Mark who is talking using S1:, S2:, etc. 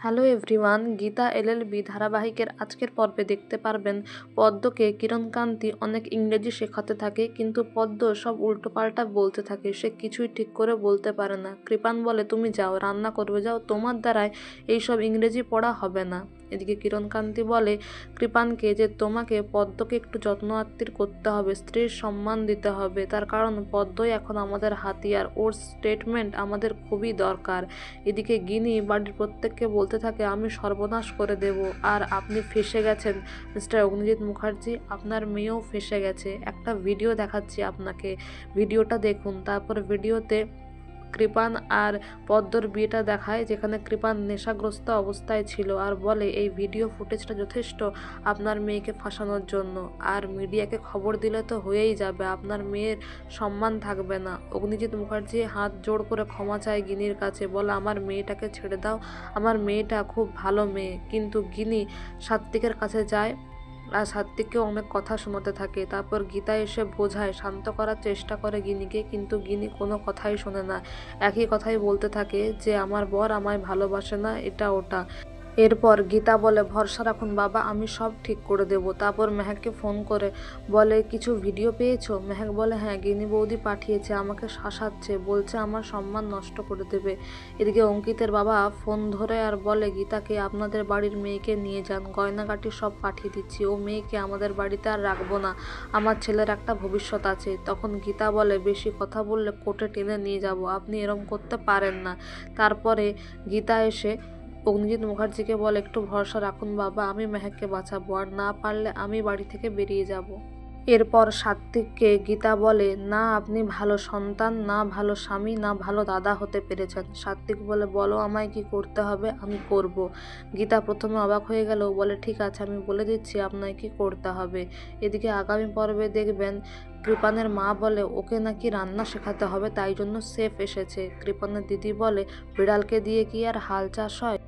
S1: Hello everyone, Gita LLB ধারাবাহিকের আজকের পর্বে দেখতে পারবেন পদ্মকে কিরণকান্তি অনেক ইংরেজি শেখাতে থাকে, কিন্তু পদ্ম সব উল্টোপাল্টা বলতে থাকে। সে কিছুই ঠিক করে বলতে পারে না। কৃপান বলে, তুমি যাও, রান্না করবে যাও, তোমার দ্বারায় এইসব ইংরেজি পড়া হবে না। এদিকে কিরণকান্তি বলে কৃপানকে যে তোমাকে পদ্মকে একটু যত্ন আত্তির করতে হবে, স্ত্রীর সম্মান দিতে হবে, তার কারণ পদ্মই এখন আমাদের হাতিয়ার, ওর স্টেটমেন্ট আমাদের খুবই দরকার। এদিকে গিনি বাড়ির প্রত্যেককে বলতে থাকে, আমি সর্বনাশ করে দেব, আর আপনি ফেঁসে গেছেন মিস্টার অগ্নিজিৎ মুখার্জি, আপনার মেয়েও ফেঁসে গেছে। একটা ভিডিও দেখাচ্ছি আপনাকে, ভিডিওটা দেখুন। তারপর ভিডিওতে কৃপান আর পদ্মর বিয়েটা দেখায়, যেখানে কৃপান নেশাগ্রস্ত অবস্থায় ছিল, আর বলে এই ভিডিও ফুটেজটা যথেষ্ট আপনার মেয়েকে ফাঁসানোর জন্য, আর মিডিয়াকে খবর দিলে তো হয়েই যাবে, আপনার মেয়ের সম্মান থাকবে না। অগ্নিজিৎ মুখার্জি হাত জোড় করে ক্ষমা চায় গিনির কাছে, বলে আমার মেয়েটাকে ছেড়ে দাও, আমার মেয়েটা খুব ভালো মেয়ে। কিন্তু গিনি সাত্ত্বিকের কাছে যায় আর সাত্ত্বিককেও অনেক কথা শোনাতে থাকে। তারপর গীতা এসে বোঝায়, শান্ত করার চেষ্টা করে গিনিকে, কিন্তু গিনি কোনো কথাই শোনে না। একই কথাই বলতে থাকে যে আমার বর আমায় ভালোবাসে না, এটা ওটা। এরপর গীতা বলে, ভরসা রাখুন বাবা, আমি সব ঠিক করে দেব। তারপর মেহেককে ফোন করে বলে, কিছু ভিডিও পেয়েছো? মেহেক বলে, হ্যাঁ, গিনি বৌদি পাঠিয়েছে, আমাকে শাসাচ্ছে, বলছে আমার সম্মান নষ্ট করে দেবে। এদিকে অঙ্কিতের বাবা ফোন ধরে আর বলে গীতাকে, আপনাদের বাড়ির মেয়েকে নিয়ে যান, গয়নাগাটি সব পাঠিয়ে দিচ্ছি, ও মেয়েকে আমাদের বাড়িতে আর রাখবো না, আমার ছেলের একটা ভবিষ্যৎ আছে। তখন গীতা বলে, বেশি কথা বললে কোর্টে টেনে নিয়ে যাব, আপনি এরম করতে পারেন না। তারপরে গীতা এসে অগ্নিজিৎ মুখার্জিকে বলে, একটু ভরসা রাখুন বাবা, আমি মেহেককে বাঁচাবো, আর না পারলে আমি বাড়ি থেকে বেরিয়ে যাব। এরপর সাত্ত্বিককে গীতা বলে, না আপনি ভালো সন্তান, না ভালো স্বামী, না ভালো দাদা হতে পেরেছেন। সাত্ত্বিক বলে, বলো আমায় কি করতে হবে, আমি করব। গীতা প্রথমে অবাক হয়ে গেল, বলে ঠিক আছে, আমি বলে দিচ্ছি আপনায় কি করতে হবে। এদিকে আগামী পর্বে দেখবেন কৃপানের মা বলে ওকে নাকি রান্না শেখাতে হবে, তাই জন্য শেফ এসেছে। কৃপানের দিদি বলে, বিড়ালকে দিয়ে কি আর হাল চাষ হয়।